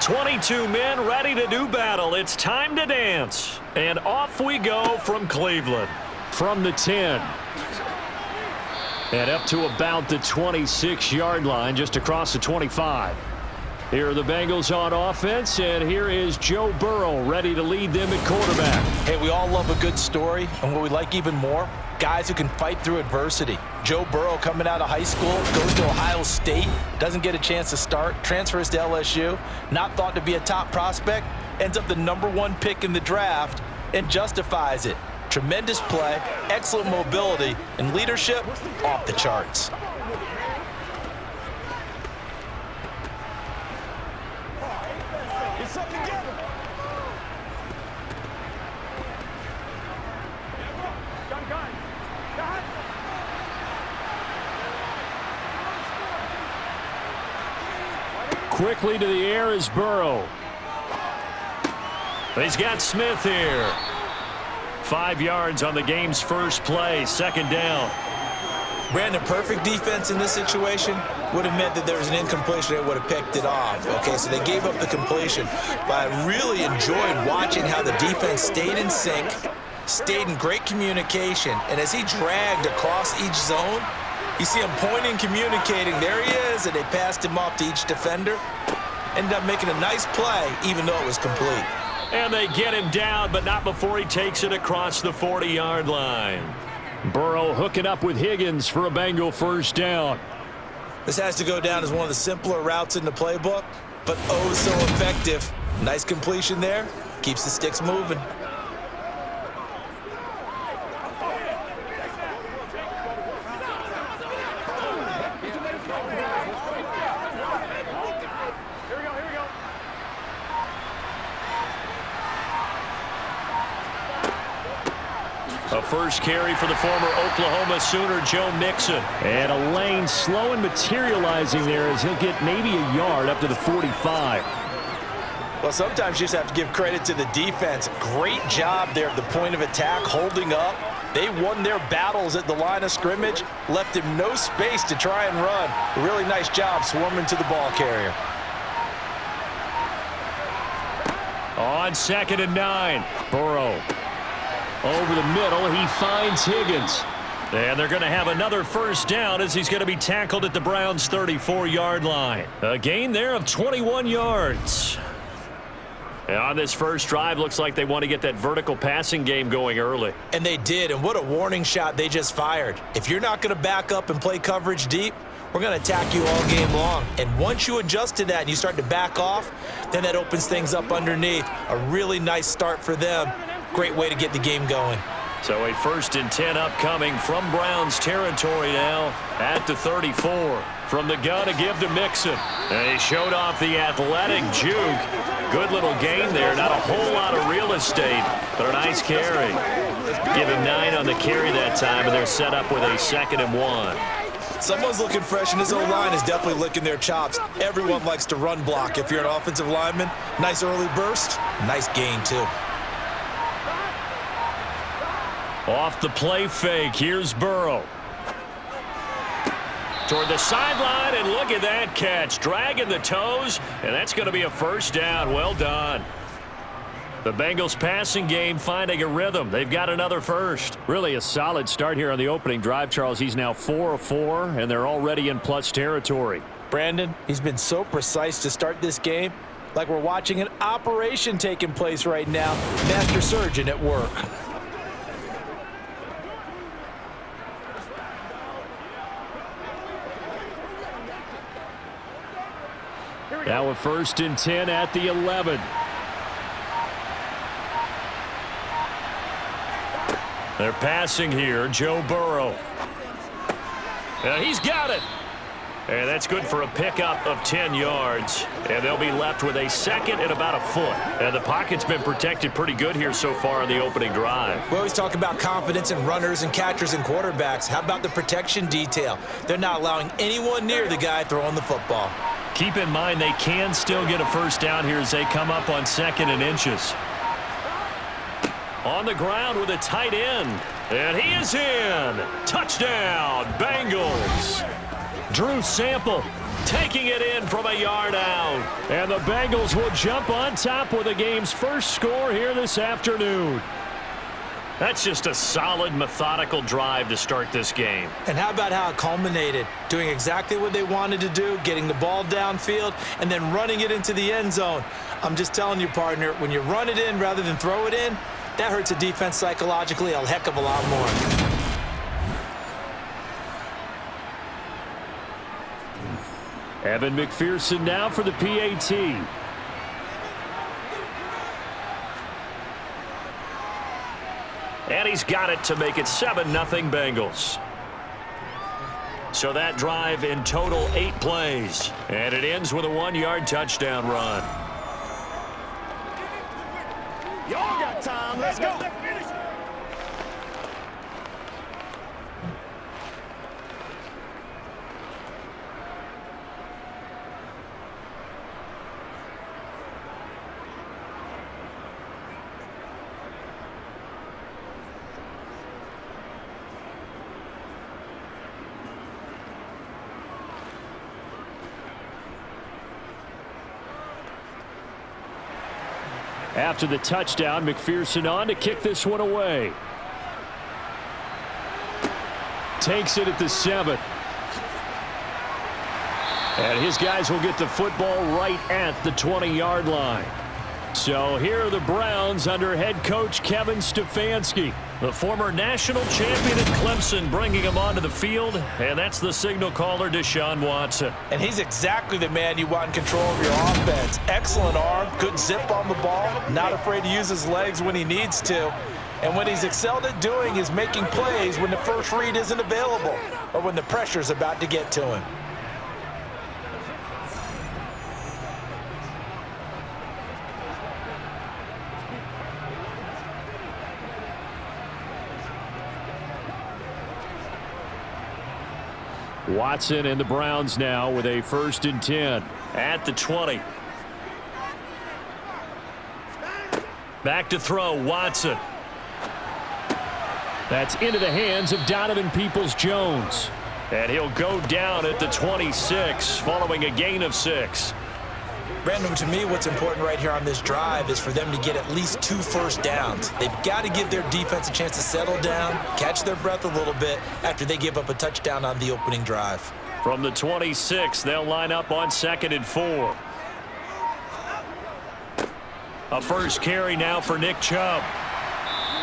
22 men ready to do battle. It's time to dance. And off we go from Cleveland. From the 10. And up to about the 26-yard line, just across the 25. Here are the Bengals on offense, and here is Joe Burrow ready to lead them at quarterback. Hey, we all love a good story, and what we like even more, guys who can fight through adversity. Joe Burrow coming out of high school, goes to Ohio State, doesn't get a chance to start, transfers to LSU, not thought to be a top prospect, ends up the #1 pick in the draft, and justifies it. Tremendous play, excellent mobility, and leadership off the charts. Quickly to the air is Burrow. He's got Smith here. 5 yards on the game's first play, second down. Brandon, perfect defense in this situation would have meant that there was an incompletion that would have picked it off. Okay, so they gave up the completion. But I really enjoyed watching how the defense stayed in sync, stayed in great communication, and as he dragged across each zone, you see him pointing, communicating. There he is, and they passed him off to each defender. Ended up making a nice play, even though it was complete. And they get him down, but not before he takes it across the 40-yard line. Burrow hooking up with Higgins for a Bengal first down. This has to go down as one of the simpler routes in the playbook, but oh so effective. Nice completion there. Keeps the sticks moving. A first carry for the former Oklahoma Sooner, Joe Mixon. And a lane slow and materializing there as he'll get maybe a yard up to the 45. Well, sometimes you just have to give credit to the defense. Great job there at the point of attack, holding up. They won their battles at the line of scrimmage, left him no space to try and run. A really nice job swarming to the ball carrier. On 2nd and 9, Burrow. Over the middle, he finds Higgins. And they're going to have another first down as he's going to be tackled at the Browns' 34-yard line. A gain there of 21 yards. And on this first drive, looks like they want to get that vertical passing game going early. And they did, and what a warning shot they just fired. If you're not going to back up and play coverage deep, we're going to attack you all game long. And once you adjust to that and you start to back off, then that opens things up underneath. A really nice start for them. Great way to get the game going. So a 1st and 10 upcoming from Browns territory now at the 34. From the gun to give to Mixon. And he showed off the athletic juke. Good little gain there. Not a whole lot of real estate, but a nice carry. Give him 9 on the carry that time, and they're set up with a 2nd and 1. Someone's looking fresh, and his O-line is definitely licking their chops. Everyone likes to run block. If you're an offensive lineman, nice early burst, nice gain too. Off the play fake, here's Burrow. Toward the sideline, and look at that catch. Dragging the toes, and that's going to be a first down. Well done. The Bengals passing game finding a rhythm. They've got another first. Really a solid start here on the opening drive, Charles. He's now 4 of 4, and they're already in plus territory. Brandon, he's been so precise to start this game, like we're watching an operation taking place right now. Master surgeon at work. Now a 1st and 10 at the 11. They're passing here, Joe Burrow. And he's got it. And that's good for a pickup of 10 yards. And they'll be left with a 2nd and about a foot. And the pocket's been protected pretty good here so far on the opening drive. We always talk about confidence in runners and catchers and quarterbacks. How about the protection detail? They're not allowing anyone near the guy throwing the football. Keep in mind they can still get a first down here as they come up on 2nd and inches. On the ground with a tight end. And he is in. Touchdown, Bengals. Drew Sample taking it in from a yard out. And the Bengals will jump on top with the game's first score here this afternoon. That's just a solid, methodical drive to start this game. And how about how it culminated? Doing exactly what they wanted to do, getting the ball downfield, and then running it into the end zone. I'm just telling you, partner, when you run it in rather than throw it in, that hurts a defense psychologically a heck of a lot more. Evan McPherson now for the PAT. And he's got it to make it 7-0 Bengals. So that drive in total 8 plays. And it ends with a 1-yard touchdown run. Y'all got time. Let's go. After the touchdown, McPherson on to kick this one away. Takes it at the 7. And his guys will get the football right at the 20-yard line. So here are the Browns under head coach Kevin Stefanski. The former national champion at Clemson bringing him onto the field, and that's the signal caller, Deshaun Watson. And he's exactly the man you want in control of your offense. Excellent arm, good zip on the ball, not afraid to use his legs when he needs to. And what he's excelled at doing is making plays when the first read isn't available or when the pressure's about to get to him. Watson and the Browns now with a 1st and 10 at the 20. Back to throw, Watson. That's into the hands of Donovan Peoples-Jones. And he'll go down at the 26 following a gain of 6. Brandon, to me, what's important right here on this drive is for them to get at least 2 first downs. They've got to give their defense a chance to settle down, catch their breath a little bit after they give up a touchdown on the opening drive. From the 26, they'll line up on 2nd and 4. A first carry now for Nick Chubb.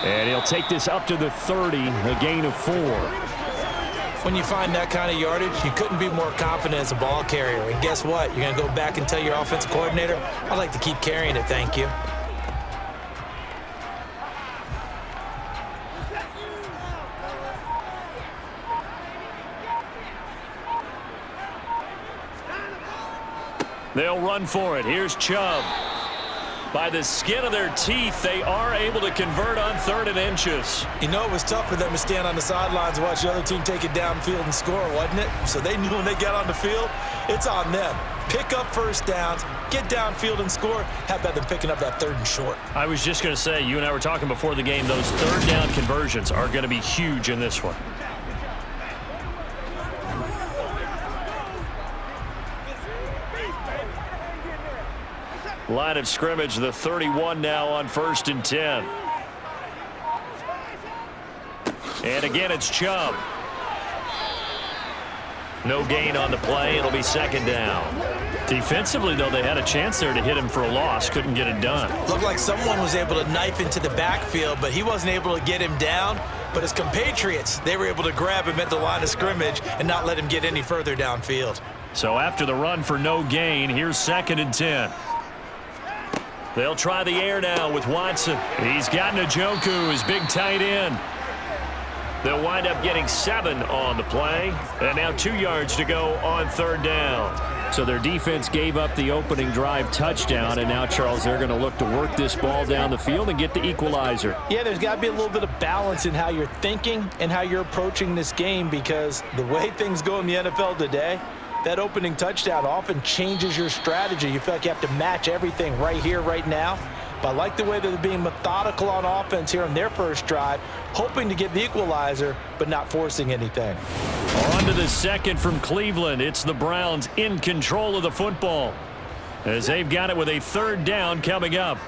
And he'll take this up to the 30, a gain of 4. When you find that kind of yardage, you couldn't be more confident as a ball carrier. And guess what? You're going to go back and tell your offensive coordinator, I'd like to keep carrying it, thank you. They'll run for it. Here's Chubb. By the skin of their teeth, they are able to convert on 3rd and inches. You know, it was tough for them to stand on the sidelines and watch the other team take it downfield and score, wasn't it? So they knew when they got on the field, it's on them. Pick up first downs, get downfield and score. How about them picking up that 3rd and short? I was just going to say, you and I were talking before the game, those 3rd down conversions are going to be huge in this one. Line of scrimmage, the 31 now on 1st and 10. And again, it's Chubb. No gain on the play. It'll be 2nd down. Defensively, though, they had a chance there to hit him for a loss. Couldn't get it done. Looked like someone was able to knife into the backfield, but he wasn't able to get him down. But his compatriots, they were able to grab him at the line of scrimmage and not let him get any further downfield. So after the run for no gain, here's 2nd and 10. They'll try the air now with Watson. He's got Njoku, his big tight end. They'll wind up getting 7 on the play. And now 2 yards to go on 3rd down. So their defense gave up the opening drive touchdown. And now, Charles, they're going to look to work this ball down the field and get the equalizer. Yeah, there's got to be a little bit of balance in how you're thinking and how you're approaching this game, because the way things go in the NFL today, that opening touchdown often changes your strategy. You feel like you have to match everything right here, right now. But I like the way that they're being methodical on offense here on their first drive, hoping to get the equalizer, but not forcing anything. On to the second from Cleveland. It's the Browns in control of the football, as they've got it with a third down coming up.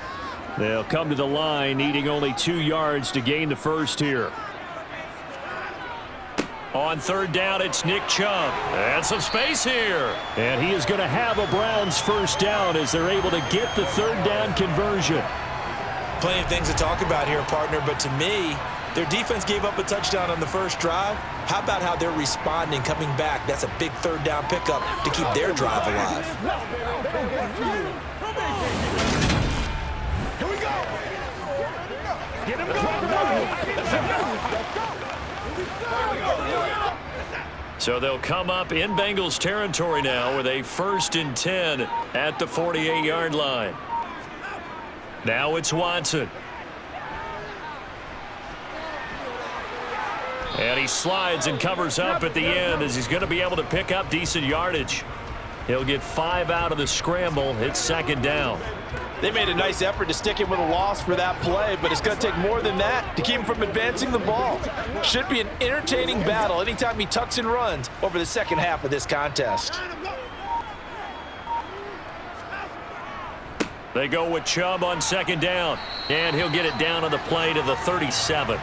They'll come to the line needing only 2 yards to gain the first here. On third down, it's Nick Chubb. And some space here. And he is going to have a Browns first down as they're able to get the third down conversion. Plenty of things to talk about here, partner, but to me, their defense gave up a touchdown on the first drive. How about how they're responding, coming back? That's a big third down pickup to keep their drive alive. Here we go. Get him going. So they'll come up in Bengals territory now with a 1st and 10 at the 48-yard line. Now it's Watson. And he slides and covers up at the end as he's going to be able to pick up decent yardage. He'll get 5 out of the scramble. It's second down. They made a nice effort to stick him with a loss for that play, but it's going to take more than that to keep him from advancing the ball. Should be an entertaining battle anytime he tucks and runs over the second half of this contest. They go with Chubb on second down, and he'll get it down on the play to the 37.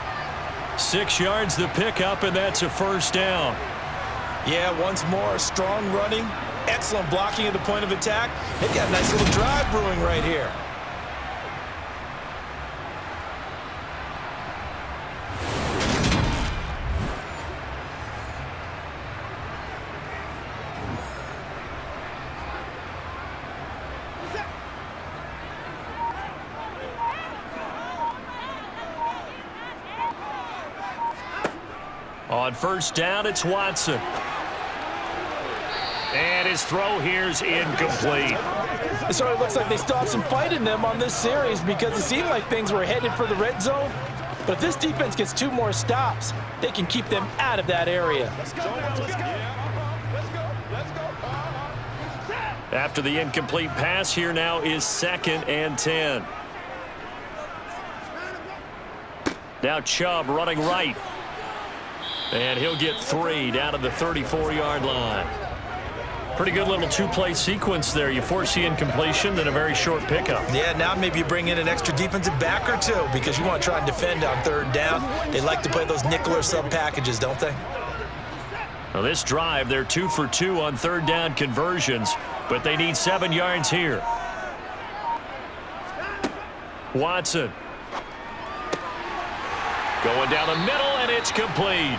6 yards the pickup, and that's a first down. Yeah, once more, strong running. Excellent blocking at the point of attack. They've got a nice little drive brewing right here. On first down, it's Watson. And his throw here's incomplete. So it looks like they still have some fight in them on this series because it seemed like things were headed for the red zone. But if this defense gets 2 more stops, they can keep them out of that area. After the incomplete pass, here now is 2nd and 10. Now Chubb running right. And he'll get 3 down to the 34-yard line. Pretty good little 2-play sequence there. You force the incompletion, then a very short pickup. Yeah, now maybe you bring in an extra defensive back or 2 because you want to try and defend on third down. They like to play those nickel or sub packages, don't they? Well, this drive, they're 2 for 2 on third down conversions, but they need 7 yards here. Watson. Going down the middle, and it's complete.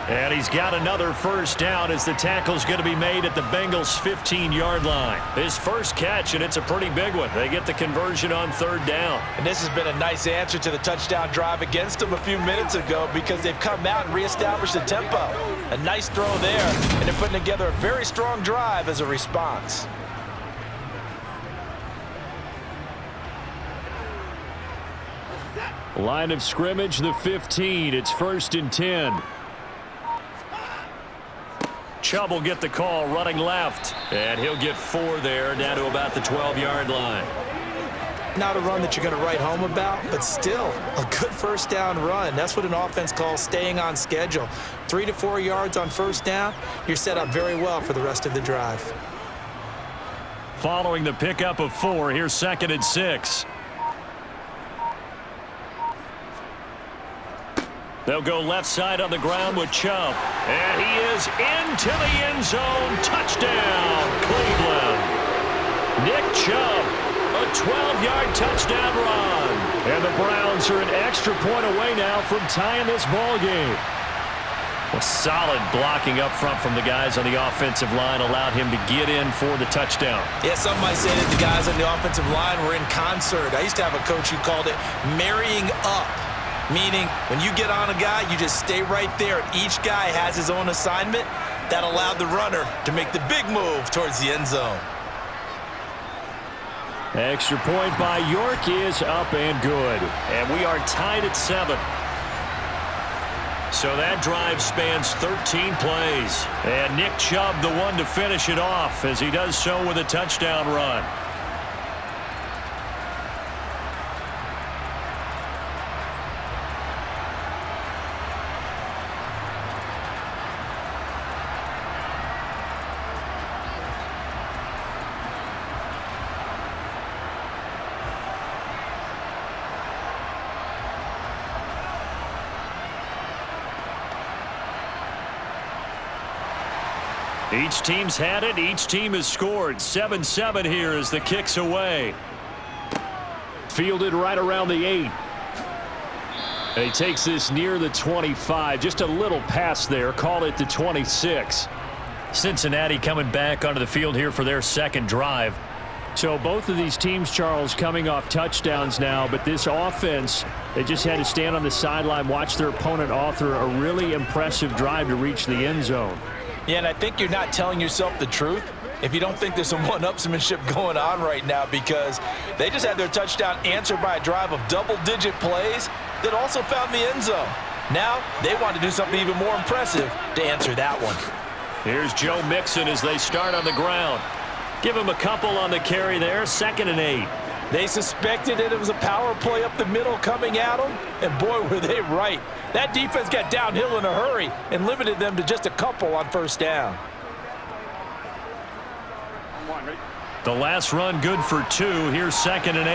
And he's got another first down as the tackle's going to be made at the Bengals' 15-yard line. His first catch, and it's a pretty big one. They get the conversion on third down. And this has been a nice answer to the touchdown drive against them a few minutes ago because they've come out and reestablished the tempo. A nice throw there, and they're putting together a very strong drive as a response. Line of scrimmage, the 15. It's 1st and 10. Chubb will get the call running left, and he'll get 4 there down to about the 12-yard line. Not a run that you're going to write home about, but still a good first down run. That's what an offense calls staying on schedule. 3 to 4 yards on first down, you're set up very well for the rest of the drive. Following the pickup of 4, here's 2nd and 6. They'll go left side on the ground with Chubb. And he is into the end zone. Touchdown, Cleveland. Nick Chubb, a 12-yard touchdown run. And the Browns are an extra point away now from tying this ball game. A solid blocking up front from the guys on the offensive line allowed him to get in for the touchdown. Yeah, some might say that the guys on the offensive line were in concert. I used to have a coach who called it marrying up. Meaning, when you get on a guy, you just stay right there. And each guy has his own assignment. That allowed the runner to make the big move towards the end zone. Extra point by York is up and good. And we are tied at 7. So that drive spans 13 plays. And Nick Chubb, the one to finish it off, as he does so with a touchdown run. Each team's had it. Each team has scored. 7-7 here as the kick's away. Fielded right around the 8. And he takes this near the 25. Just a little pass there. Call it the 26. Cincinnati coming back onto the field here for their second drive. So both of these teams, Charles, coming off touchdowns now, but this offense, they just had to stand on the sideline, watch their opponent author a really impressive drive to reach the end zone. Yeah, and I think you're not telling yourself the truth if you don't think there's some one-upsmanship going on right now, because they just had their touchdown answered by a drive of double-digit plays that also found the end zone. Now they want to do something even more impressive to answer that one. Here's Joe Mixon as they start on the ground. Give him a couple on the carry there, 2nd and 8. They suspected it was a power play up the middle coming at them, and boy, were they right. That defense got downhill in a hurry and limited them to just a couple on first down. The last run good for 2. Here's 2nd and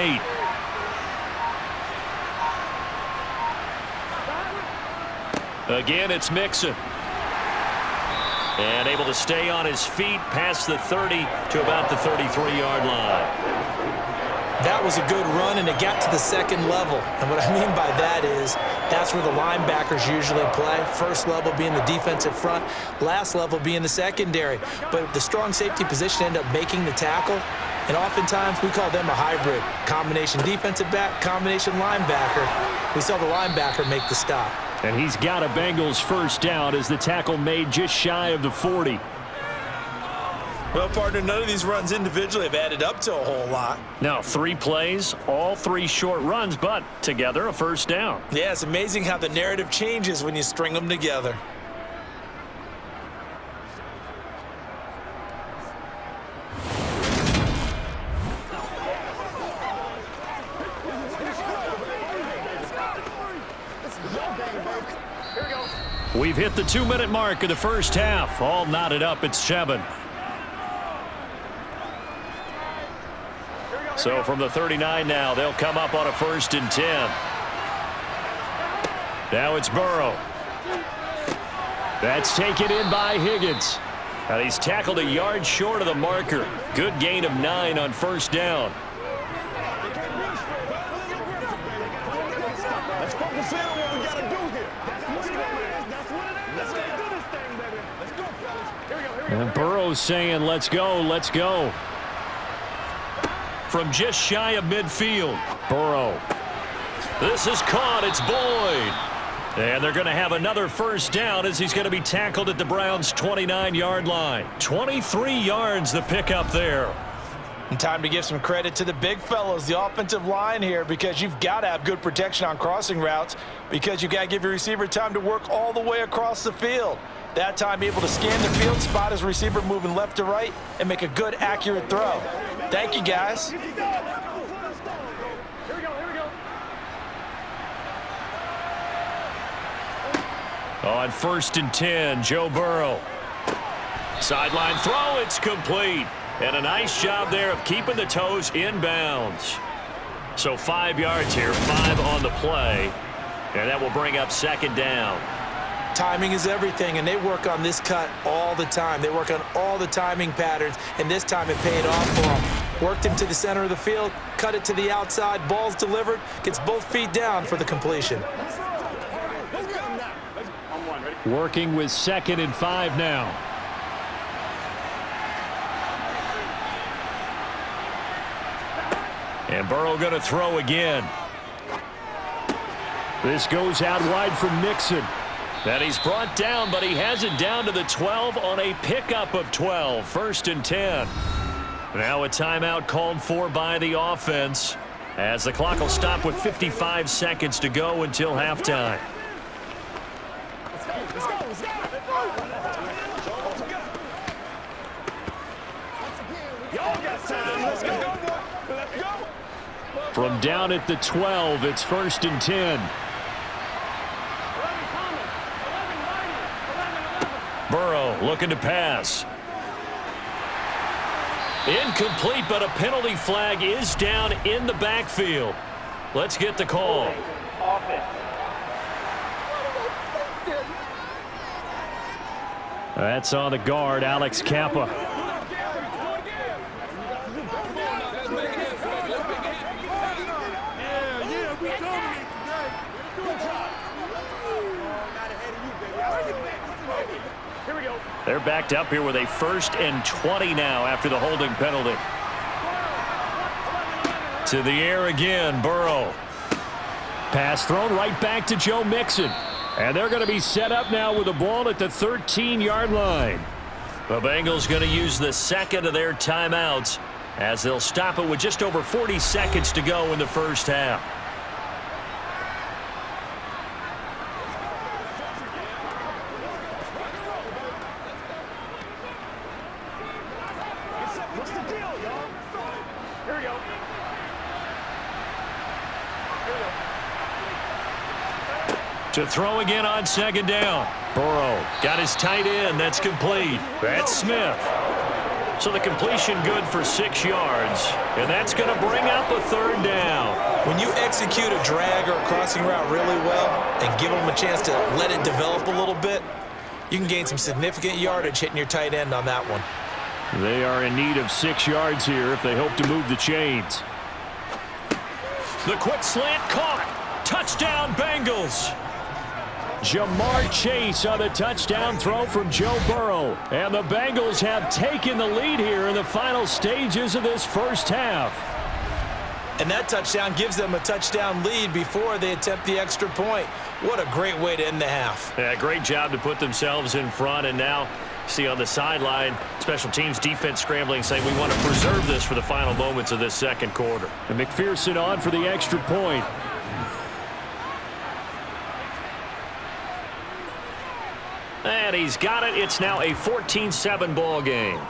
8. Again, it's Mixon. And able to stay on his feet past the 30 to about the 33-yard line. That was a good run, and it got to the second level. And what I mean by that is that's where the linebackers usually play. First level being the defensive front, last level being the secondary. But the strong safety position ended up making the tackle, and oftentimes we call them a hybrid. Combination defensive back, combination linebacker. We saw the linebacker make the stop. And he's got a Bengals first down as the tackle made just shy of the 40. Well, partner, none of these runs individually have added up to a whole lot. Now, 3 plays, all 3 short runs, but together a first down. Yeah, it's amazing how the narrative changes when you string them together. We've hit the 2-minute mark of the first half. All knotted up at 7. So from the 39 now, they'll come up on a 1st and 10. Now it's Burrow. That's taken in by Higgins. And he's tackled a yard short of the marker. Good gain of 9 on first down. Let's focus in on what we got to do here. Let's go, man. That's what it is. Let's do this thing, baby. Let's go, fellas. Here we go. And Burrow's saying, let's go, let's go. From just shy of midfield, Burrow. This is caught. It's Boyd. And they're going to have another first down as he's going to be tackled at the Browns' 29-yard line. 23 yards the pickup there. And time to give some credit to the big fellows, the offensive line here, because you've got to have good protection on crossing routes, because you've got to give your receiver time to work all the way across the field. That time able to scan the field, spot his receiver moving left to right, and make a good, accurate throw. Thank you, guys. Here we go. On 1st and 10, Joe Burrow. Sideline throw, it's complete. And a nice job there of keeping the toes inbounds. So 5 yards here, 5 on the play. And that will bring up 2nd down. Timing is everything, and they work on this cut all the time. They work on all the timing patterns, and this time it paid off for them. Worked him to the center of the field, cut it to the outside, ball's delivered, gets both feet down for the completion. Working with 2nd and 5 now. And Burrow going to throw again. This goes out wide for Mixon. And he's brought down, but he has it down to the 12 on a pickup of 12. 1st and 10. Now a timeout called for by the offense, as the clock will stop with 55 seconds to go until halftime. From down at the 12, it's 1st and 10. Burrow looking to pass. Incomplete, but a penalty flag is down in the backfield. Let's get the call. That's on the guard, Alex Kappa. They're backed up here with a 1st and 20 now after the holding penalty. To the air again, Burrow. Pass thrown right back to Joe Mixon. And they're going to be set up now with the ball at the 13-yard line. The Bengals going to use the second of their timeouts as they'll stop it with just over 40 seconds to go in the first half. What's the deal, y'all? Here we go. To throw again on 2nd down. Burrow got his tight end. That's complete. That's Smith. So the completion good for 6 yards. And that's going to bring up a 3rd down. When you execute a drag or a crossing route really well and give them a chance to let it develop a little bit, you can gain some significant yardage hitting your tight end on that one. They are in need of 6 yards here if they hope to move the chains. The quick slant caught. Touchdown, Bengals. Jamar Chase on the touchdown throw from Joe Burrow. And the Bengals have taken the lead here in the final stages of this first half. And that touchdown gives them a touchdown lead before they attempt the extra point. What a great way to end the half. Yeah, great job to put themselves in front. And now, see on the sideline, special teams defense scrambling, saying we want to preserve this for the final moments of this second quarter. And McPherson on for the extra point. And he's got it. It's now a 14-7 ball game.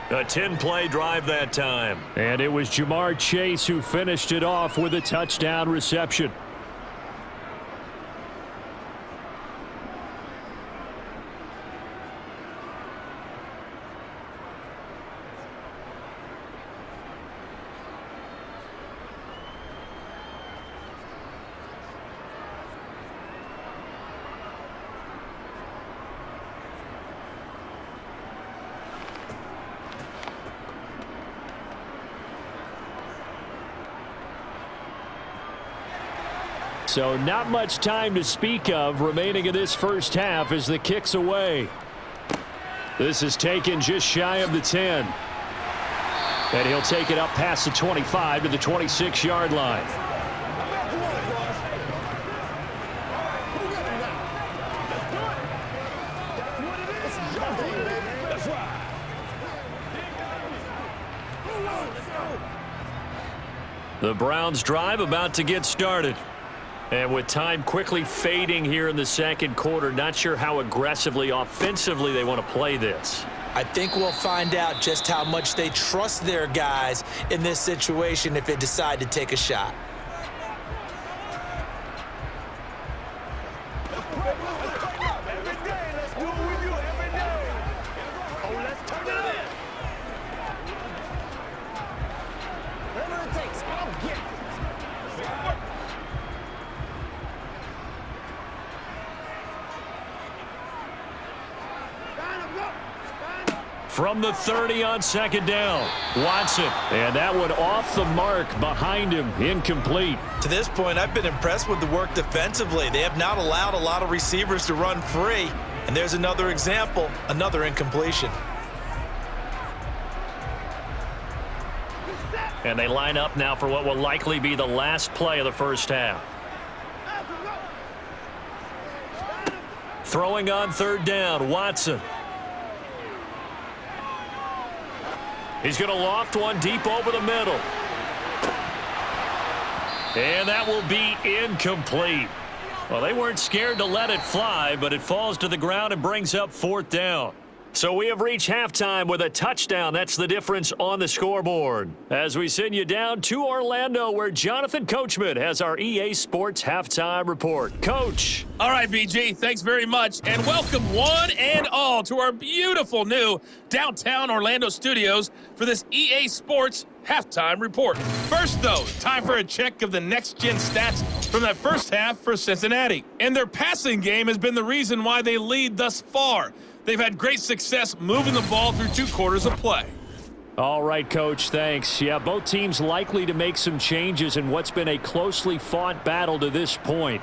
A 10-play drive that time. And it was Jamar Chase who finished it off with a touchdown reception. So not much time to speak of remaining in this first half as the kick's away. This is taken just shy of the 10. And he'll take it up past the 25 to the 26-yard line. The Browns drive about to get started. And with time quickly fading here in the second quarter, not sure how aggressively, offensively they want to play this. I think we'll find out just how much they trust their guys in this situation if they decide to take a shot. Every day, let's do it with you every day. Oh, let's turn it up. Whatever it takes, I'll get it. From the 30 on 2nd down, Watson. And that one off the mark behind him, incomplete. To this point, I've been impressed with the work defensively. They have not allowed a lot of receivers to run free. And there's another example, another incompletion. And they line up now for what will likely be the last play of the first half. Throwing on 3rd down, Watson. He's going to loft one deep over the middle. And that will be incomplete. Well, they weren't scared to let it fly, but it falls to the ground and brings up 4th down. So we have reached halftime with a touchdown. That's the difference on the scoreboard. As we send you down to Orlando, where Jonathan Coachman has our EA Sports Halftime Report. Coach. All right, BG, thanks very much. And welcome one and all to our beautiful new downtown Orlando studios for this EA Sports halftime report. First, though, time for a check of the next-gen stats from that first half for Cincinnati. And their passing game has been the reason why they lead thus far. They've had great success moving the ball through 2 quarters of play. All right, Coach, thanks. Yeah, both teams likely to make some changes in what's been a closely fought battle to this point.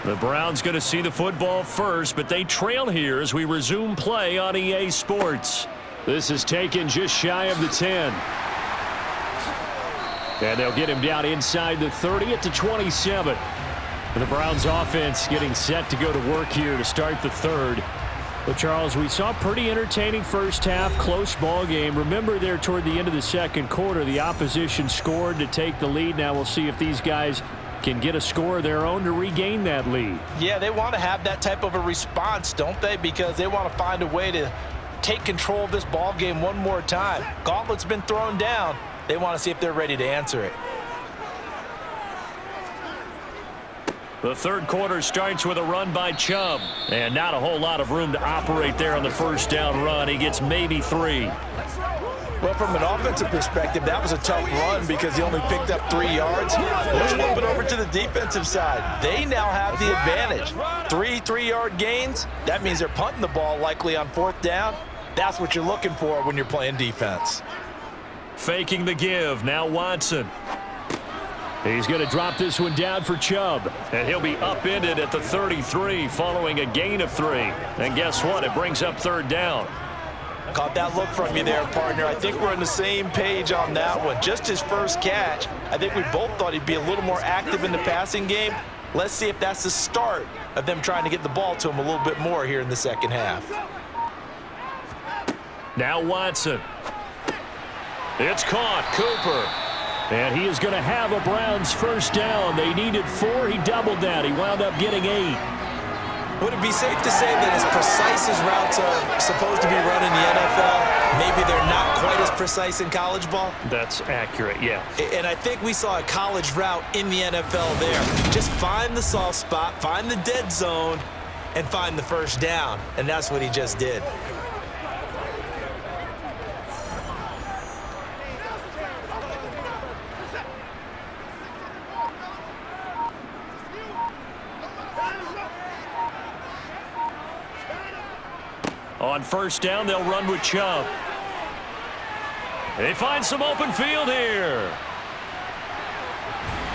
The Browns going to see the football first, but they trail here as we resume play on EA Sports. This is taken just shy of the 10. And they'll get him down inside the 30 at the 27. The Browns offense getting set to go to work here to start the third. But, Charles, we saw a pretty entertaining first half, close ball game. Remember there toward the end of the second quarter, the opposition scored to take the lead. Now we'll see if these guys can get a score of their own to regain that lead. Yeah, they want to have that type of a response, don't they? Because they want to find a way to take control of this ball game one more time. Gauntlet's been thrown down. They want to see if they're ready to answer it. The third quarter starts with a run by Chubb. And not a whole lot of room to operate there on the first down run. He gets maybe 3. Well, from an offensive perspective, that was a tough run because he only picked up 3 yards. Let's flip it over to the defensive side. They now have the advantage. 3 3-yard gains. That means they're punting the ball likely on 4th down. That's what you're looking for when you're playing defense. Faking the give. Now Watson. He's going to drop this one down for Chubb. And he'll be upended at the 33 following a gain of 3. And guess what? It brings up 3rd down. Caught that look from you there, partner. I think we're on the same page on that one. Just his first catch. I think we both thought he'd be a little more active in the passing game. Let's see if that's the start of them trying to get the ball to him a little bit more here in the second half. Now Watson. It's caught. Cooper. And he is going to have a Browns first down. They needed 4. He doubled that. He wound up getting 8. Would it be safe to say that as precise as routes are supposed to be run in the NFL, maybe they're not quite as precise in college ball? That's accurate, yeah. And I think we saw a college route in the NFL there. Just find the soft spot, find the dead zone, and find the first down. And that's what he just did. On first down, they'll run with Chubb. They find some open field here.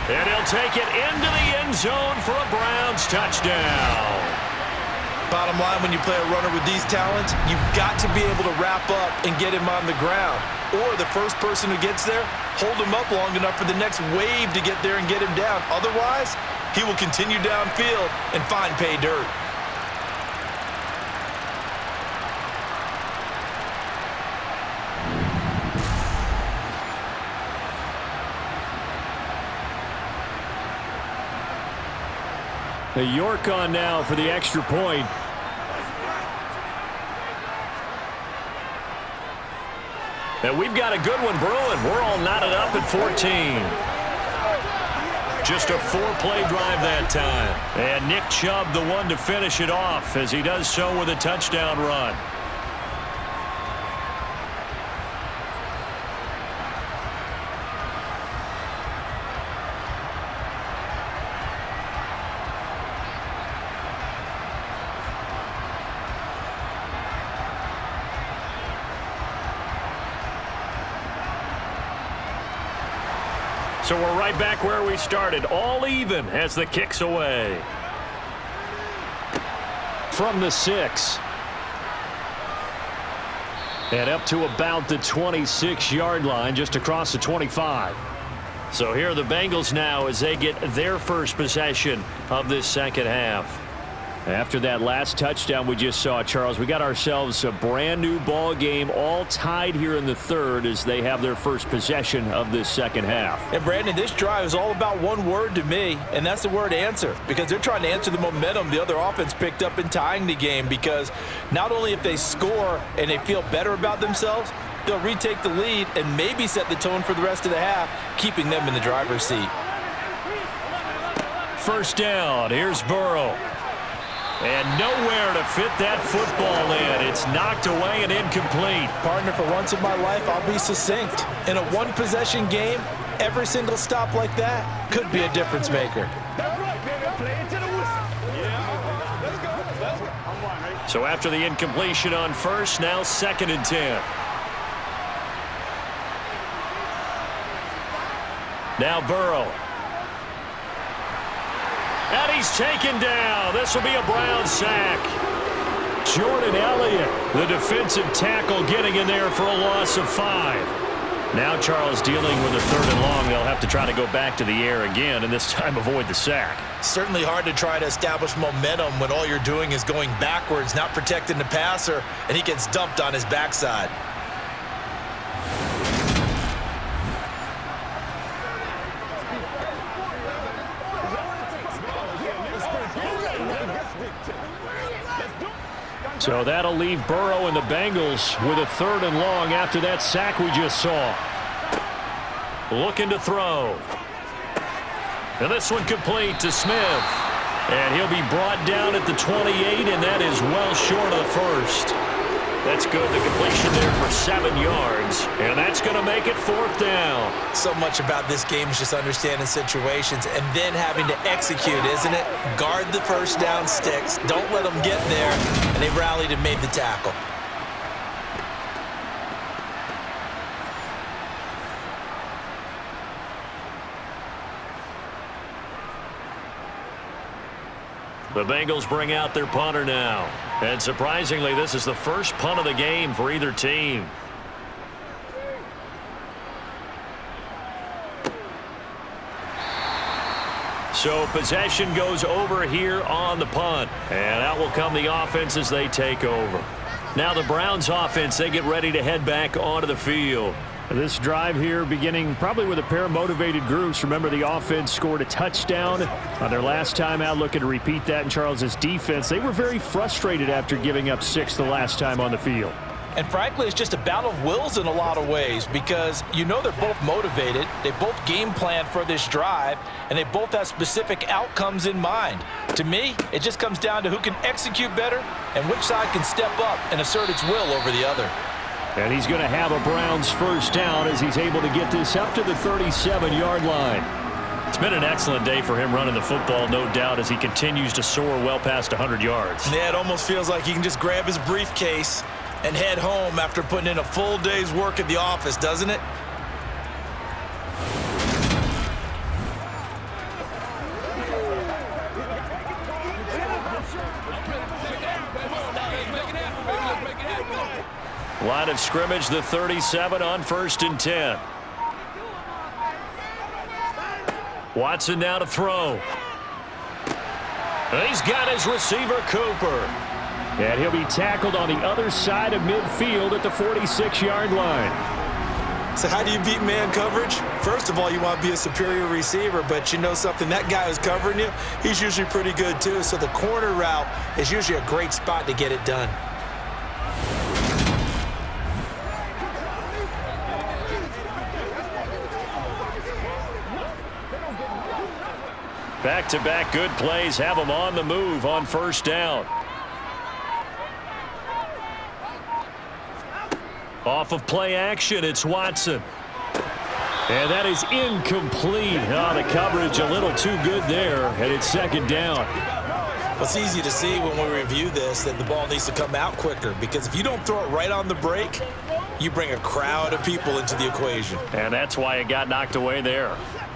And he'll take it into the end zone for a Browns touchdown. Bottom line, when you play a runner with these talents, you've got to be able to wrap up and get him on the ground. Or the first person who gets there, hold him up long enough for the next wave to get there and get him down. Otherwise, he will continue downfield and find pay dirt. York on now for the extra point. And we've got a good one brewing. We're all knotted up at 14. Just a 4-play drive that time. And Nick Chubb the one to finish it off as he does so with a touchdown run. So we're right back where we started, all even as the kick's away. From the 6. And up to about the 26-yard line, just across the 25. So here are the Bengals now as they get their first possession of this second half. After that last touchdown we just saw, Charles, we got ourselves a brand new ball game, all tied here in the third as they have their first possession of this second half. And Brandon, this drive is all about one word to me, and that's the word answer, because they're trying to answer the momentum the other offense picked up in tying the game, because not only if they score and they feel better about themselves, they'll retake the lead and maybe set the tone for the rest of the half, keeping them in the driver's seat. First down, here's Burrow. And nowhere to fit that football in. It's knocked away and incomplete. Partner, for once in my life, I'll be succinct. In a one-possession game, every single stop like that could be a difference maker. That's right, baby. Play it to the whistle. Yeah. Let's go. Let's go. I'm one, right? So after the incompletion on first, now 2nd and 10. Now Burrow. And he's taken down. This will be a Brown sack. Jordan Elliott, the defensive tackle, getting in there for a loss of 5. Now Charles dealing with a 3rd and long. They'll have to try to go back to the air again and this time avoid the sack. Certainly hard to try to establish momentum when all you're doing is going backwards, not protecting the passer, and he gets dumped on his backside. So that'll leave Burrow and the Bengals with a 3rd and long after that sack we just saw. Looking to throw. And this one complete to Smith. And he'll be brought down at the 28, and that is well short of the first. That's good. The completion there for 7 yards. And that's going to make it 4th down. So much about this game is just understanding situations and then having to execute, isn't it? Guard the first down sticks. Don't let them get there. And they rallied and made the tackle. The Bengals bring out their punter now. And surprisingly, this is the first punt of the game for either team. So possession goes over here on the punt. And out will come the offense as they take over. Now the Browns offense, they get ready to head back onto the field. This drive here beginning probably with a pair of motivated groups. Remember, the offense scored a touchdown on their last time out, looking to repeat that in Charles's defense. They were very frustrated after giving up 6 the last time on the field. And frankly, it's just a battle of wills in a lot of ways, because you know they're both motivated, they both game plan for this drive, and they both have specific outcomes in mind. To me, it just comes down to who can execute better and which side can step up and assert its will over the other. And he's going to have a Browns first down as he's able to get this up to the 37-yard line. It's been an excellent day for him running the football, no doubt, as he continues to soar well past 100 yards. Yeah, it almost feels like he can just grab his briefcase and head home after putting in a full day's work at the office, doesn't it? Line of scrimmage, the 37 on 1st and 10. Watson now to throw. And he's got his receiver, Cooper. And he'll be tackled on the other side of midfield at the 46-yard line. So how do you beat man coverage? First of all, you want to be a superior receiver, but you know something, that guy who's covering you, he's usually pretty good too. So the corner route is usually a great spot to get it done. Back-to-back good plays have them on the move on first down. Off of play action, it's Watson. And that is incomplete. Oh, the coverage a little too good there, and it's 2nd down. Well, it's easy to see when we review this that the ball needs to come out quicker, because if you don't throw it right on the break, you bring a crowd of people into the equation. And that's why it got knocked away there.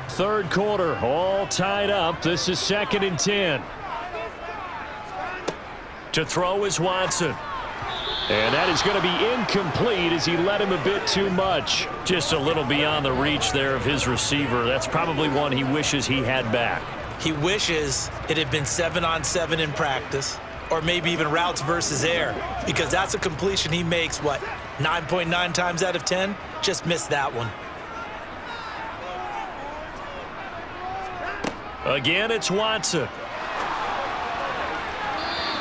3rd quarter, all tied up. This is 2nd and 10. To throw is Watson. And that is going to be incomplete as he led him a bit too much. Just a little beyond the reach there of his receiver. That's probably one he wishes he had back. He wishes it had been 7-on-7 in practice, or maybe even routes versus air, because that's a completion he makes, 9.9 times out of 10? Just missed that one. Again, it's Watson.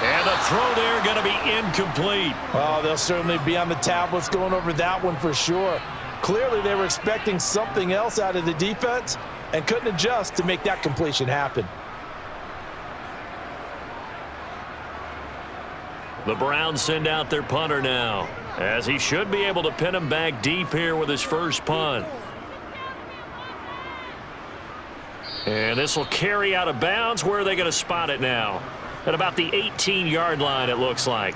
And the throw there going to be incomplete. Oh, they'll certainly be on the tablets going over that one for sure. Clearly, they were expecting something else out of the defense and couldn't adjust to make that completion happen. The Browns send out their punter now, as he should be able to pin him back deep here with his first punt. And this will carry out of bounds. Where are they going to spot it now? At about the 18-yard line, it looks like.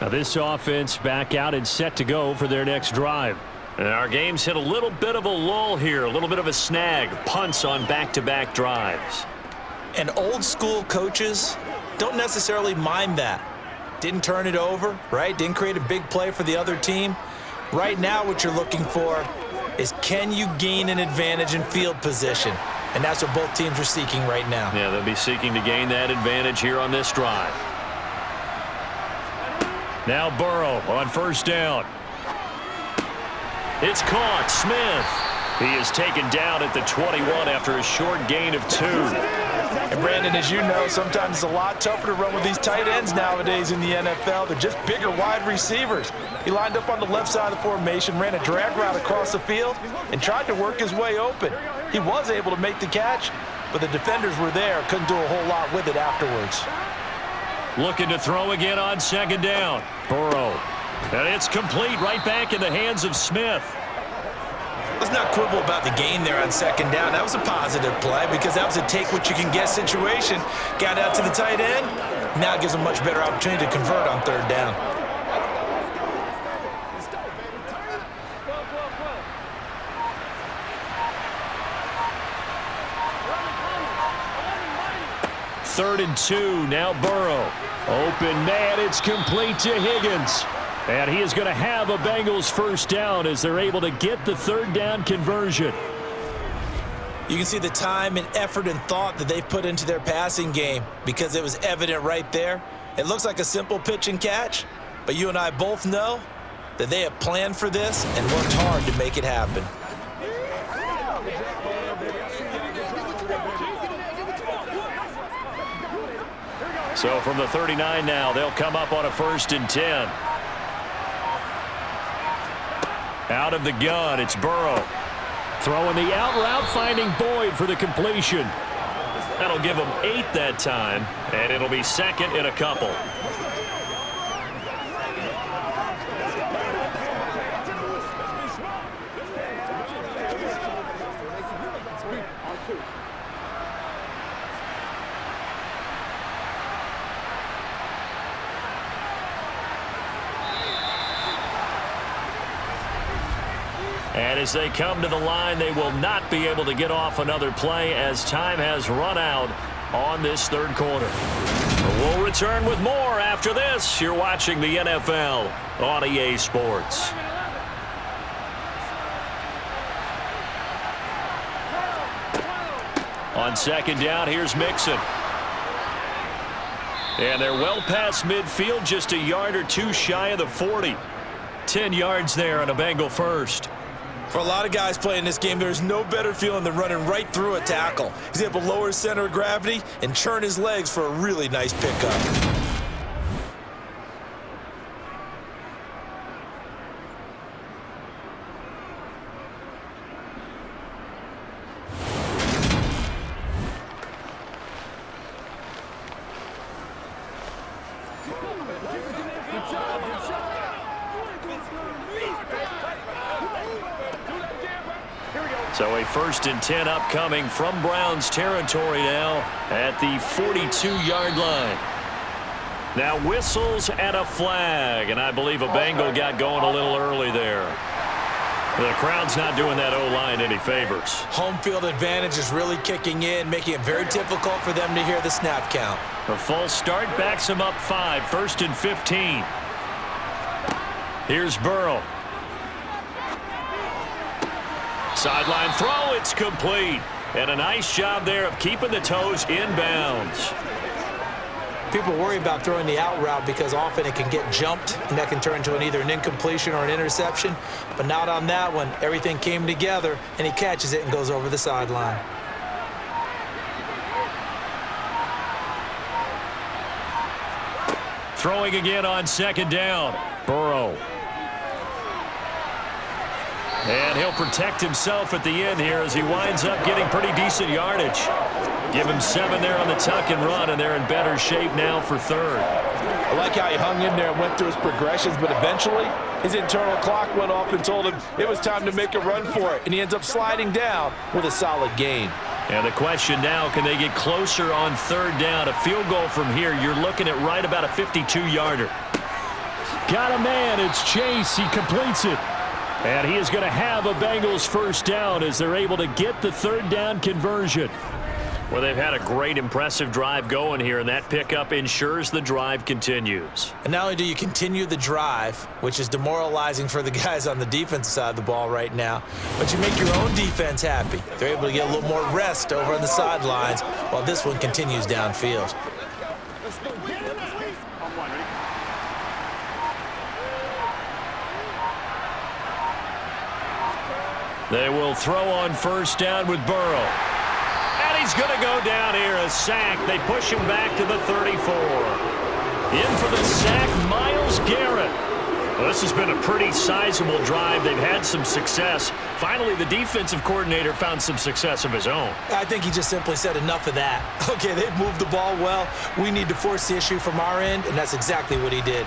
Now this offense back out and set to go for their next drive. And our game's hit a little bit of a lull here, a little bit of a snag. Punts on back-to-back drives. And old-school coaches don't necessarily mind that. Didn't turn it over, right? Didn't create a big play for the other team. Right now what you're looking for is, can you gain an advantage in field position? And that's what both teams are seeking right now. Yeah, they'll be seeking to gain that advantage here on this drive. Now Burrow on first down. It's caught. Smith. He is taken down at the 21 after a short gain of 2. And Brandon, as you know, sometimes it's a lot tougher to run with these tight ends nowadays in the NFL. They're just bigger wide receivers. He lined up on the left side of the formation, ran a drag route across the field, and tried to work his way open. He was able to make the catch, but the defenders were there, couldn't do a whole lot with it afterwards. Looking to throw again on second down. Burrow. And it's complete, right back in the hands of Smith. Let's not quibble about the gain there on second down. That was a positive play because that was a take-what-you-can-get situation. Got out to the tight end. Now it gives him a much better opportunity to convert on third down. Third and 2, now Burrow. Open man, it's complete to Higgins. And he is going to have a Bengals first down as they're able to get the third down conversion. You can see the time and effort and thought that they've put into their passing game because it was evident right there. It looks like a simple pitch and catch, but you and I both know that they have planned for this and worked hard to make it happen. So from the 39 now, they'll come up on a 1st and 10. Out of the gun, it's Burrow. Throwing the out route, finding Boyd for the completion. That'll give him 8 that time, and it'll be second in a couple. And as they come to the line, they will not be able to get off another play as time has run out on this third quarter. We'll return with more after this. You're watching the NFL on EA Sports. On second down, here's Mixon. And they're well past midfield, just a yard or two shy of the 40. 10 yards there on a Bengal first. For a lot of guys playing this game, there's no better feeling than running right through a tackle. He's able to lower his center of gravity and churn his legs for a really nice pickup. So a 1st and 10 upcoming from Browns territory now at the 42-yard line. Now whistles and a flag, and I believe a Bengal got going a little early there. The crowd's not doing that O-line any favors. Home field advantage is really kicking in, making it very difficult for them to hear the snap count. The false start backs him up 5, 1st and 15. Here's Burrow. Sideline throw, it's complete. And a nice job there of keeping the toes in bounds. People worry about throwing the out route because often it can get jumped, and that can turn into either an incompletion or an interception. But not on that one. Everything came together, and he catches it and goes over the sideline. Throwing again on second down. Burrow. And he'll protect himself at the end here as he winds up getting pretty decent yardage. Give him 7 there on the tuck and run, and they're in better shape now for third. I like how he hung in there and went through his progressions, but eventually his internal clock went off and told him it was time to make a run for it, and he ends up sliding down with a solid gain. And the question now, can they get closer on third down? A field goal from here, you're looking at right about a 52-yarder. Got a man, it's Chase, he completes it. And he is going to have a Bengals first down as they're able to get the third down conversion. Well, they've had a great, impressive drive going here, and that pickup ensures the drive continues. And not only do you continue the drive, which is demoralizing for the guys on the defensive side of the ball right now, but you make your own defense happy. They're able to get a little more rest over on the sidelines while this one continues downfield. They will throw on first down with Burrow. And he's going to go down here, a sack. They push him back to the 34. In for the sack, Myles Garrett. Well, this has been a pretty sizable drive. They've had some success. Finally, the defensive coordinator found some success of his own. I think he just simply said enough of that. Okay, they've moved the ball well. We need to force the issue from our end, and that's exactly what he did.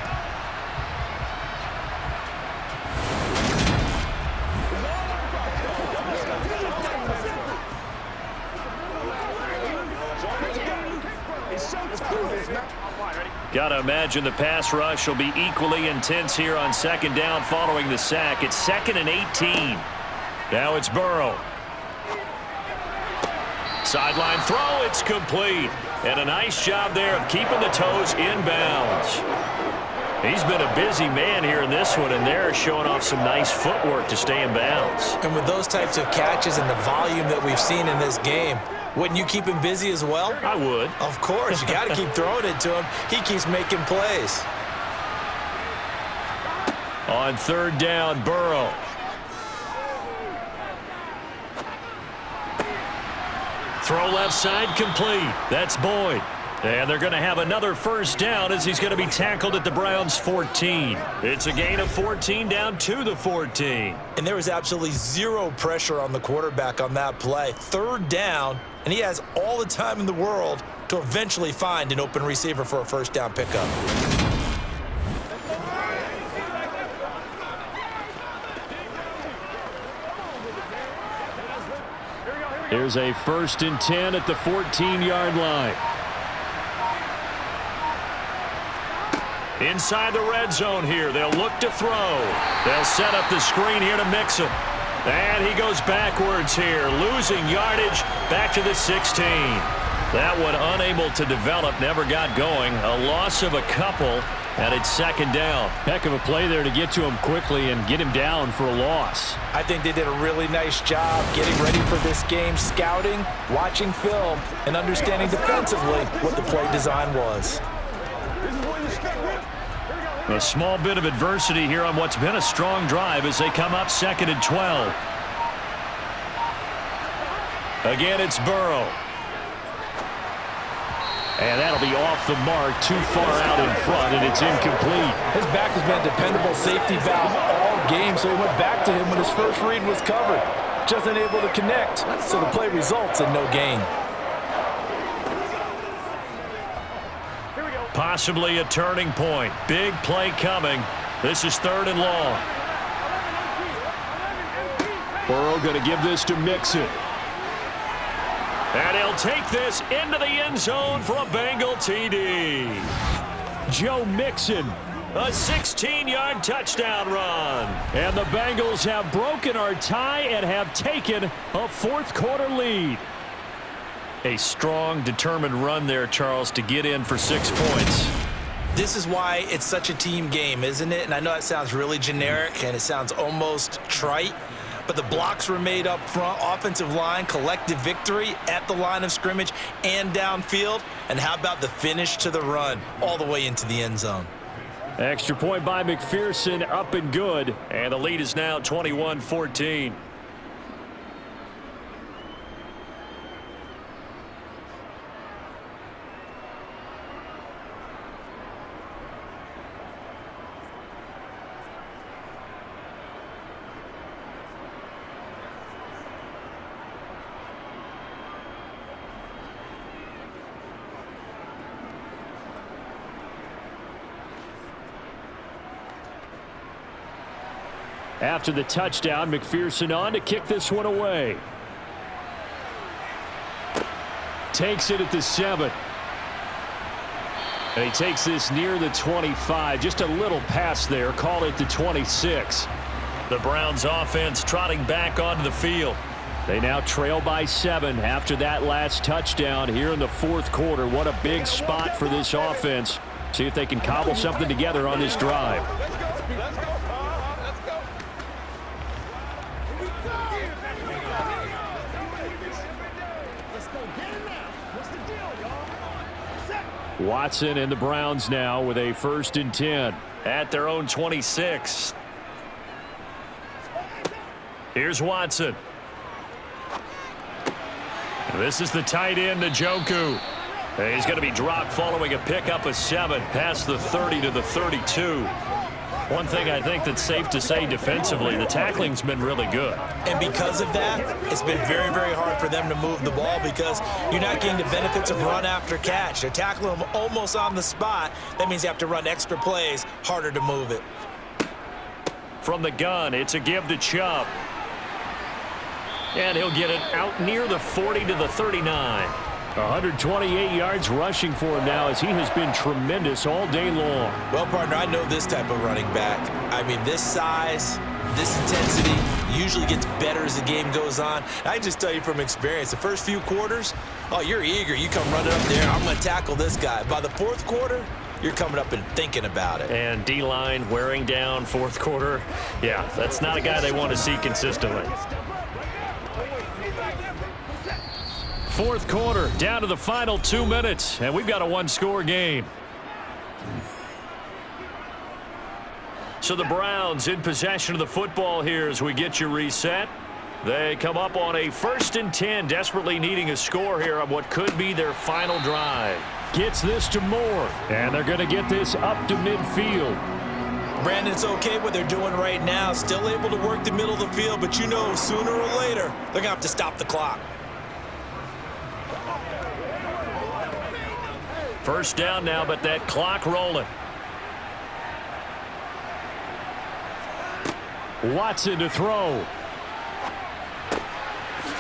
Got to imagine the pass rush will be equally intense here on second down following the sack. It's 2nd and 18. Now it's Burrow. Sideline throw, it's complete. And a nice job there of keeping the toes in bounds. He's been a busy man here in this one, and they're showing off some nice footwork to stay in bounds. And with those types of catches and the volume that we've seen in this game, wouldn't you keep him busy as well? I would. Of course. You got to keep throwing it to him. He keeps making plays. On third down, Burrow. Throw left side complete. That's Boyd. And they're going to have another first down as he's going to be tackled at the Browns' 14. It's a gain of 14 down to the 14. And there was absolutely zero pressure on the quarterback on that play. Third down, and he has all the time in the world to eventually find an open receiver for a first down pickup. Here's a 1st and 10 at the 14-yard line. Inside the red zone here. They'll look to throw. They'll set up the screen here to Mixon. And he goes backwards here, losing yardage back to the 16. That one unable to develop, never got going. A loss of a couple, and it's 2nd down. Heck of a play there to get to him quickly and get him down for a loss. I think they did a really nice job getting ready for this game, scouting, watching film, and understanding defensively what the play design was. A small bit of adversity here on what's been a strong drive as they come up 2nd and 12. Again, it's Burrow. And that'll be off the mark, too far out in front, and it's incomplete. His back has been a dependable safety valve all game, so he went back to him when his first read was covered. Just unable to connect, so the play results in no gain. Possibly a turning point. Big play coming. This is 3rd and long. Burrow going to give this to Mixon. And he'll take this into the end zone for a Bengal TD. Joe Mixon, a 16-yard touchdown run. And the Bengals have broken our tie and have taken a 4th quarter lead. A strong, determined run there, Charles, to get in for 6 points. This is why it's such a team game, isn't it? And I know it sounds really generic and it sounds almost trite, but the blocks were made up front, offensive line, collective victory at the line of scrimmage and downfield. And how about the finish to the run all the way into the end zone? Extra point by McPherson, up and good. And the lead is now 21-14. After the touchdown, McPherson on to kick this one away. Takes it at the 7. And he takes this near the 25. Just a little pass there. Call it the 26. The Browns offense trotting back onto the field. They now trail by 7 after that last touchdown here in the fourth quarter. What a big spot for this offense. See if they can cobble something together on this drive. Watson and the Browns now with a 1st and 10 at their own 26. Here's Watson. This is the tight end, Njoku. He's going to be dropped following a pickup of 7 past the 30 to the 32. One thing I think that's safe to say defensively, the tackling's been really good. And because of that, it's been very, very hard for them to move the ball because you're not getting the benefits of run after catch. They're tackling them almost on the spot. That means you have to run extra plays, harder to move it. From the gun, it's a give to Chubb. And he'll get it out near the 40 to the 39. 128 yards rushing for him now as he has been tremendous all day long. Well, partner, I know this type of running back. I mean, this size, this intensity usually gets better as the game goes on. I just tell you from experience, the first few quarters, oh, you're eager. You come running up there, I'm going to tackle this guy. By the fourth quarter, you're coming up and thinking about it. And D-line wearing down fourth quarter. Yeah, that's not a guy they want to see consistently. Fourth quarter, down to the final 2 minutes, and we've got a one-score game. So the Browns in possession of the football here as we get you reset. They come up on a 1st and 10, desperately needing a score here on what could be their final drive. Gets this to Moore, and they're going to get this up to midfield. Brandon, it's okay what they're doing right now. Still able to work the middle of the field, but you know sooner or later they're going to have to stop the clock. First down now, but that clock rolling. Watson to throw.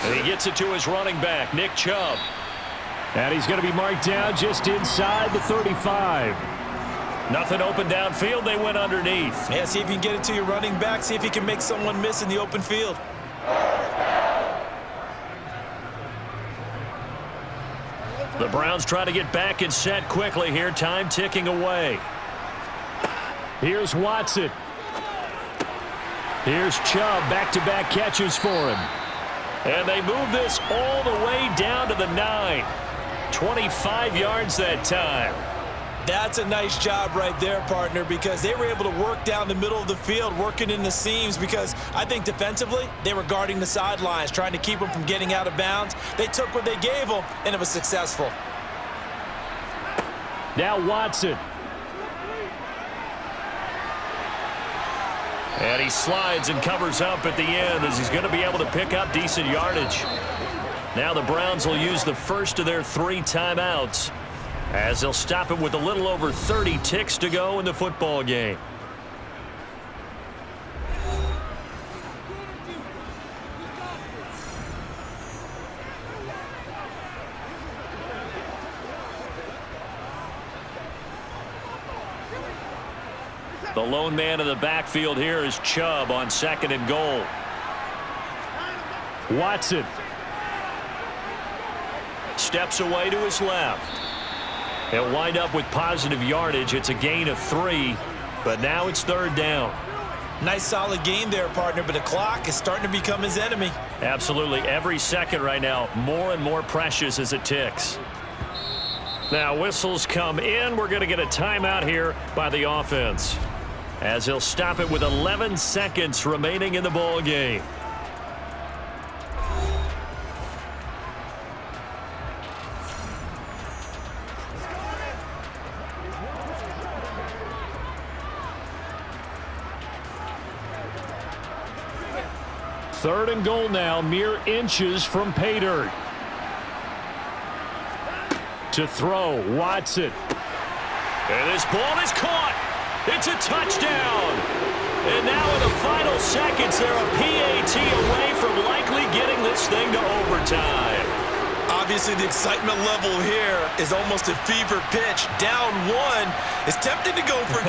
And he gets it to his running back, Nick Chubb. And he's going to be marked down just inside the 35. Nothing open downfield. They went underneath. Yeah, see if you can get it to your running back. See if you can make someone miss in the open field. The Browns try to get back and set quickly here. Time ticking away. Here's Watson. Here's Chubb. Back-to-back catches for him. And they move this all the way down to the 9. 25 yards that time. That's a nice job right there, partner, because they were able to work down the middle of the field, working in the seams, because I think defensively they were guarding the sidelines, trying to keep them from getting out of bounds. They took what they gave them, and it was successful. Now Watson. And he slides and covers up at the end as he's going to be able to pick up decent yardage. Now the Browns will use the first of their 3 timeouts as they'll stop it with a little over 30 ticks to go in the football game. The lone man in the backfield here is Chubb on 2nd and goal. Watson steps away to his left. He'll wind up with positive yardage. It's a gain of 3, but now it's 3rd down. Nice solid gain there, partner, but the clock is starting to become his enemy. Absolutely. Every second right now, more and more precious as it ticks. Now whistles come in. We're going to get a timeout here by the offense, as he'll stop it with 11 seconds remaining in the ball game. Third and goal now, mere inches from pay dirt. To throw, Watson. And this ball is caught. It's a touchdown. And now in the final seconds, they're a PAT away from likely getting this thing to overtime. Obviously, the excitement level here is almost a fever pitch. Down 1. It's tempting to go for 2.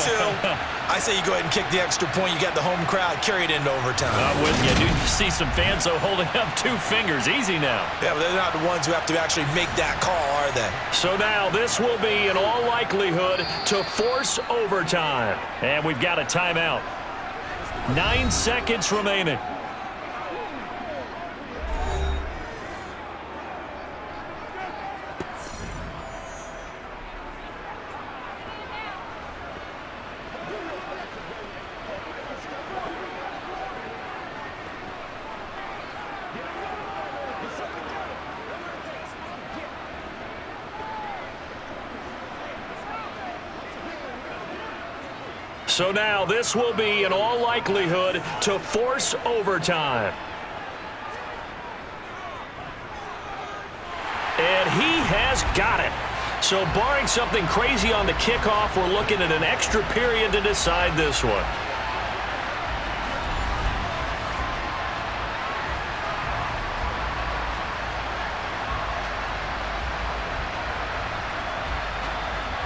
I say you go ahead and kick the extra point. You got the home crowd. Carry it into overtime. I'm with you. Do see some fans, though, holding up 2 fingers. Easy now. Yeah, but they're not the ones who have to actually make that call, are they? So now this will be, in all likelihood, to force overtime. And we've got a timeout. 9 seconds remaining. So now this will be, in all likelihood, to force overtime. And he has got it. So barring something crazy on the kickoff, we're looking at an extra period to decide this one.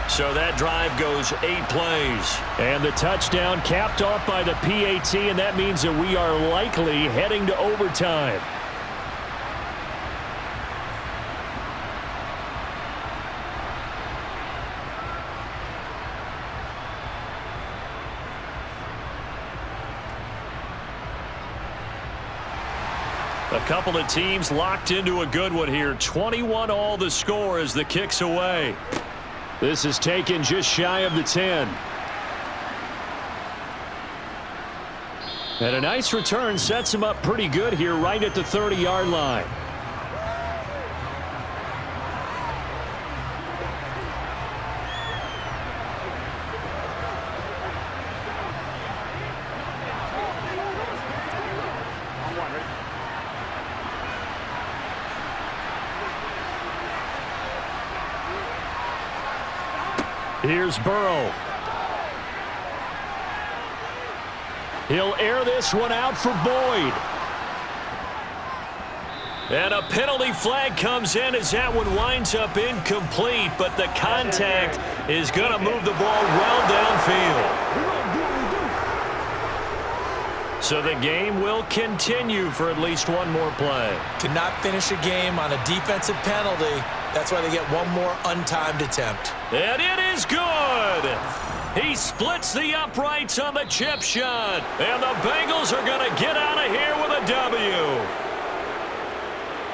So that drive goes 8 plays. And the touchdown capped off by the PAT, and that means that we are likely heading to overtime. A couple of teams locked into a good one here. 21 all the score as the kick's away. This is taken just shy of the 10. And a nice return sets him up pretty good here right at the 30-yard line. Here's Burrow. He'll air this one out for Boyd. And a penalty flag comes in as that one winds up incomplete, but the contact is going to move the ball well downfield. So the game will continue for at least one more play. Cannot finish a game on a defensive penalty. That's why they get one more untimed attempt. And it is good. He splits the uprights on the chip shot. And the Bengals are going to get out of here with a W.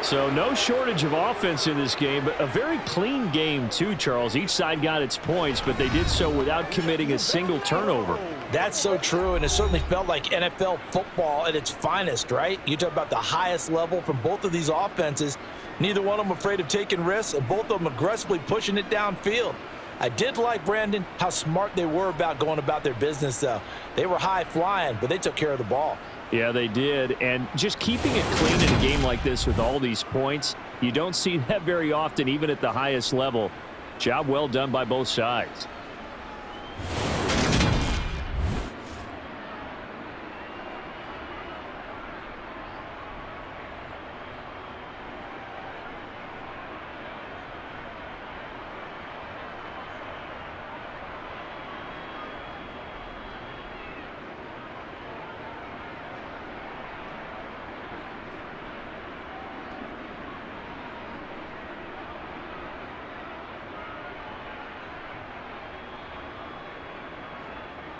So no shortage of offense in this game, but a very clean game too, Charles. Each side got its points, but they did so without committing a single turnover. That's so true, and it certainly felt like NFL football at its finest, right? You talk about the highest level from both of these offenses. Neither one of them afraid of taking risks, and both of them aggressively pushing it downfield. I did like, Brandon, how smart they were about going about their business, though. They were high-flying, but they took care of the ball. Yeah, they did, and just keeping it clean in a game like this with all these points, you don't see that very often, even at the highest level. Job well done by both sides.